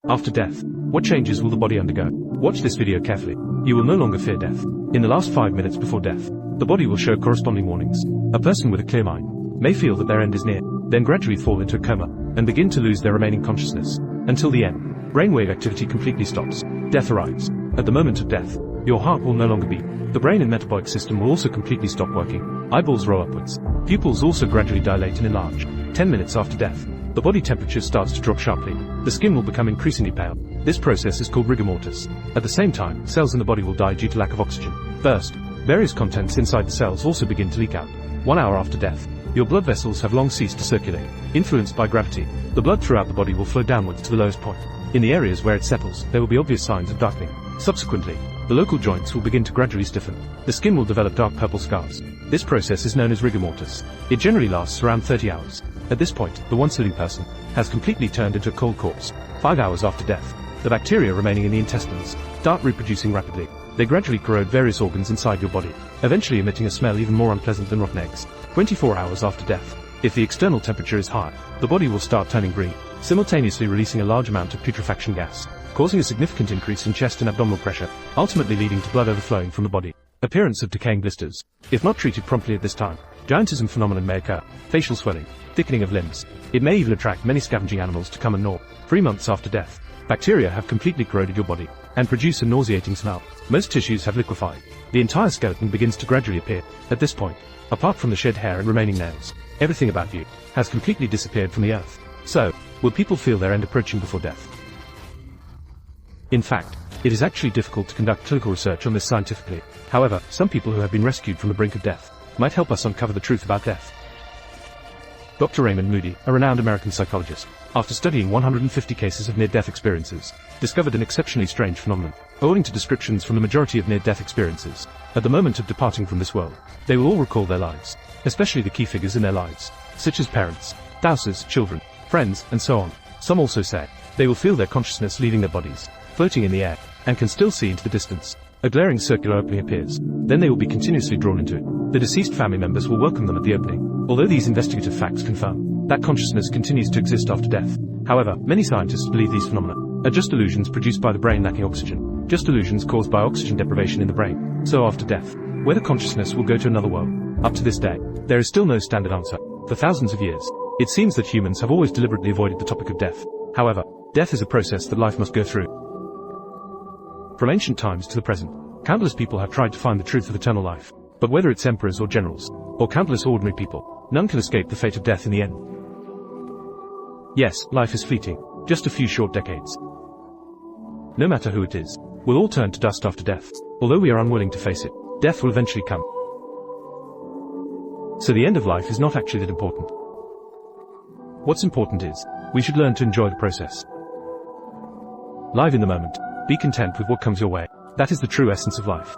After death, what changes will the body undergo? Watch this video carefully. You will no longer fear death. In the last 5 minutes before death, the body will show corresponding warnings. A person with a clear mind may feel that their end is near, then gradually fall into a coma, and begin to lose their remaining consciousness. Until the end, brainwave activity completely stops. Death arrives. At the moment of death, your heart will no longer beat. The brain and metabolic system will also completely stop working. Eyeballs roll upwards. Pupils also gradually dilate and enlarge. 10 minutes after death, the body temperature starts to drop sharply. The skin will become increasingly pale. This process is called rigor mortis. At the same time, cells in the body will die due to lack of oxygen. First, various contents inside the cells also begin to leak out. 1 hour after death, your blood vessels have long ceased to circulate. Influenced by gravity, the blood throughout the body will flow downwards to the lowest point. In the areas where it settles, there will be obvious signs of darkening. Subsequently, the local joints will begin to gradually stiffen. The skin will develop dark purple scars. This process is known as rigor mortis. It generally lasts around 30 hours. At this point, the once living person has completely turned into a cold corpse. 5 hours after death, the bacteria remaining in the intestines start reproducing rapidly. They gradually corrode various organs inside your body, eventually emitting a smell even more unpleasant than rotten eggs. 24 hours after death, if the external temperature is high, the body will start turning green, simultaneously releasing a large amount of putrefaction gas, causing a significant increase in chest and abdominal pressure, ultimately leading to blood overflowing from the body. Appearance of decaying blisters. If not treated promptly at this time, giantism phenomenon may occur, facial swelling, thickening of limbs. It may even attract many scavenging animals to come and gnaw. 3 months after death, bacteria have completely corroded your body and produce a nauseating smell. Most tissues have liquefied. The entire skeleton begins to gradually appear. At this point, apart from the shed hair and remaining nails, everything about you has completely disappeared from the earth. So, will people feel their end approaching before death? In fact, it is actually difficult to conduct clinical research on this scientifically. However, some people who have been rescued from the brink of death might help us uncover the truth about death. Dr. Raymond Moody, a renowned American psychologist, after studying 150 cases of near-death experiences, discovered an exceptionally strange phenomenon. Owing to descriptions from the majority of near-death experiences, at the moment of departing from this world, they will all recall their lives, especially the key figures in their lives, such as parents, spouses, children, friends, and so on. Some also say they will feel their consciousness leaving their bodies, floating in the air, and can still see into the distance. A glaring circular opening appears. Then they will be continuously drawn into it. The deceased family members will welcome them at the opening. Although these investigative facts confirm that consciousness continues to exist after death, however, many scientists believe these phenomena are just illusions produced by the brain lacking oxygen, just illusions caused by oxygen deprivation in the brain. So after death, whether consciousness will go to another world, up to this day, there is still no standard answer. For thousands of years, it seems that humans have always deliberately avoided the topic of death. However, death is a process that life must go through. From ancient times to the present, countless people have tried to find the truth of eternal life. But whether it's emperors or generals, or countless ordinary people, none can escape the fate of death in the end. Yes, life is fleeting, just a few short decades. No matter who it is, we'll all turn to dust after death. Although we are unwilling to face it, death will eventually come. So the end of life is not actually that important. What's important is, we should learn to enjoy the process. Live in the moment. Be content with what comes your way. That is the true essence of life.